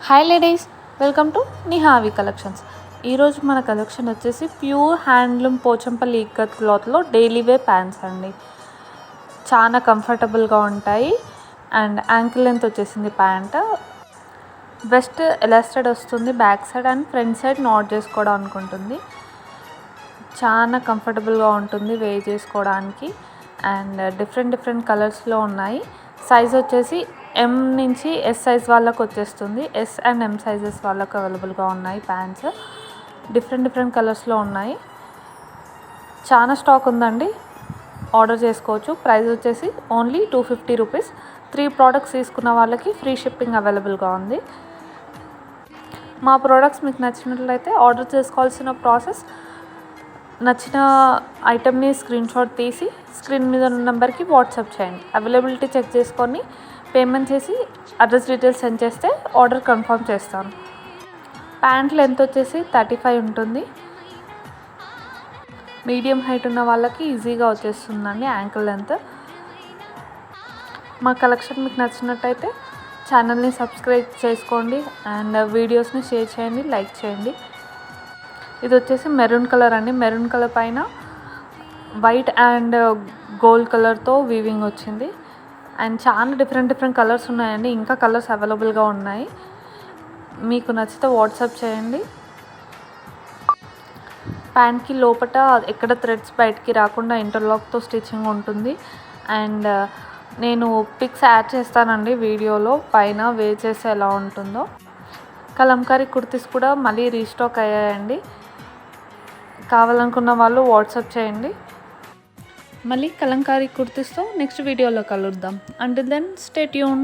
Hi ladies, welcome to Nihavi collections. ఈరోజు మన collection వచ్చేసి ప్యూర్ హ్యాండ్లూమ్ పోచంపల్లి ఇక్కత్ క్లాత్లో డైలీ వేర్ ప్యాంట్స్ అండి. చాలా కంఫర్టబుల్గా ఉంటాయి అండ్ యాంకిల్ లెంత్ వచ్చేసింది ప్యాంట్. వెస్ట్ ఎలాస్టెడ్ వస్తుంది back side and front side not చేసుకోవడానికి ఉంటుంది. చాలా కంఫర్టబుల్గా ఉంటుంది వేర్ చేసుకోవడానికి అండ్ డిఫరెంట్ కలర్స్లో ఉన్నాయి. సైజ్ వచ్చేసి ఎం నుంచి ఎస్ సైజ్ వాళ్ళకు వచ్చేస్తుంది. ఎస్ అండ్ ఎం సైజెస్ వాళ్ళకు అవైలబుల్గా ఉన్నాయి. ప్యాంట్స్ డిఫరెంట్ కలర్స్లో ఉన్నాయి. చాలా స్టాక్ ఉందండి, ఆర్డర్ చేసుకోవచ్చు. ప్రైస్ వచ్చేసి ఓన్లీ 250 రూపీస్. 3 ప్రోడక్ట్స్ తీసుకున్న వాళ్ళకి ఫ్రీ షిప్పింగ్ అవైలబుల్గా ఉంది. మా ప్రోడక్ట్స్ మీకు నచ్చినట్లయితే ఆర్డర్ చేసుకోవాల్సిన ప్రాసెస్, నచ్చిన ఐటెంని స్క్రీన్ షాట్ తీసి స్క్రీన్ మీద ఉన్న నెంబర్కి వాట్సాప్ చేయండి. అవైలబిలిటీ చెక్ చేసుకొని పేమెంట్ చేసి అడ్రస్ డీటెయిల్స్ సెండ్ చేస్తే ఆర్డర్ కన్ఫర్మ్ చేస్తాను. ప్యాంట్ లెంత్ వచ్చేసి 35 ఉంటుంది. మీడియం హైట్ ఉన్న వాళ్ళకి ఈజీగా వచ్చేస్తుందండి యాంకిల్ లెంత్. మా కలెక్షన్ మీకు నచ్చినట్టయితే ఛానల్ని సబ్స్క్రైబ్ చేసుకోండి అండ్ వీడియోస్ని షేర్ చేయండి, లైక్ చేయండి. ఇది వచ్చేసి మెరూన్ కలర్ అండి. మెరూన్ కలర్ పైన వైట్ అండ్ గోల్డ్ కలర్తో వీవింగ్ వచ్చింది అండ్ చాలా డిఫరెంట్ కలర్స్ ఉన్నాయండి. ఇంకా కలర్స్ అవైలబుల్గా ఉన్నాయి. మీకు నచ్చితే వాట్సాప్ చేయండి. ప్యాంట్కి లోపల ఎక్కడ థ్రెడ్స్ బయటికి రాకుండా ఇంటర్లాక్తో స్టిచ్చింగ్ ఉంటుంది అండ్ నేను పిక్స్ యాడ్ చేస్తానండి వీడియోలో, పైన వేర్ చేస్తే ఎలా ఉంటుందో. కలంకారీ కుర్తీస్ కూడా మళ్ళీ రీస్టాక్ అయ్యాయండి. కావాలనుకున్న వాళ్ళు వాట్సాప్ చేయండి. మళ్ళీ కలంకారీ కుర్తీస్తో నెక్స్ట్ వీడియోలో కలుద్దాం. Until then stay tune.